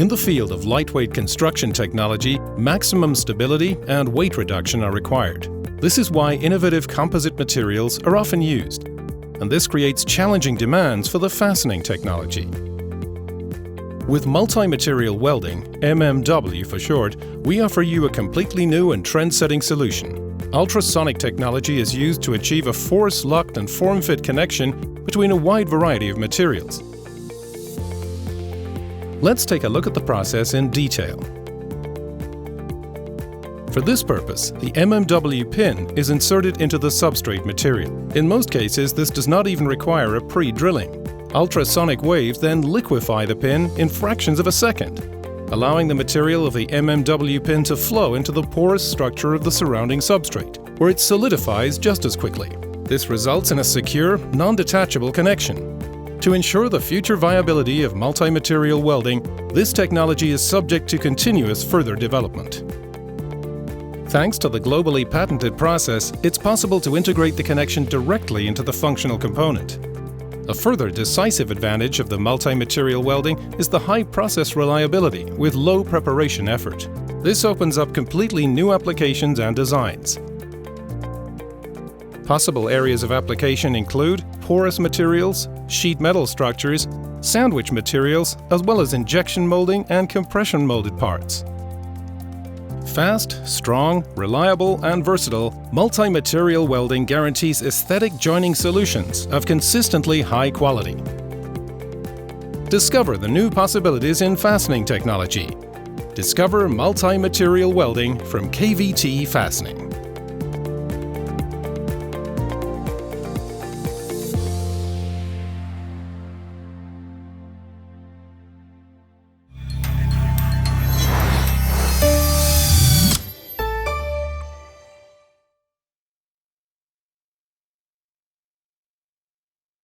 In the field of lightweight construction technology, maximum stability and weight reduction are required. This is why innovative composite materials are often used, and this creates challenging demands for the fastening technology. With multi-material welding, MM-W for short, we offer you a completely new and trend-setting solution. Ultrasonic technology is used to achieve a force-locked and form-fit connection between a wide variety of materials. Let's take a look at the process in detail. For this purpose, the MM-W pin is inserted into the substrate material. In most cases, this does not even require a pre-drilling. Ultrasonic waves then liquefy the pin in fractions of a second, allowing the material of the MM-W pin to flow into the porous structure of the surrounding substrate, where it solidifies just as quickly. This results in a secure, non-detachable connection. To ensure the future viability of multi-material welding, this technology is subject to continuous further development. Thanks to the globally patented process, it's possible to integrate the connection directly into the functional component. A further decisive advantage of the multi-material welding is the high process reliability with low preparation effort. This opens up completely new applications and designs. Possible areas of application include porous materials, sheet metal structures, sandwich materials, as well as injection molding and compression molded parts. Fast, strong, reliable, and versatile, multi-material welding guarantees aesthetic joining solutions of consistently high quality. Discover the new possibilities in fastening technology. Discover multi-material welding from KVT Fastening.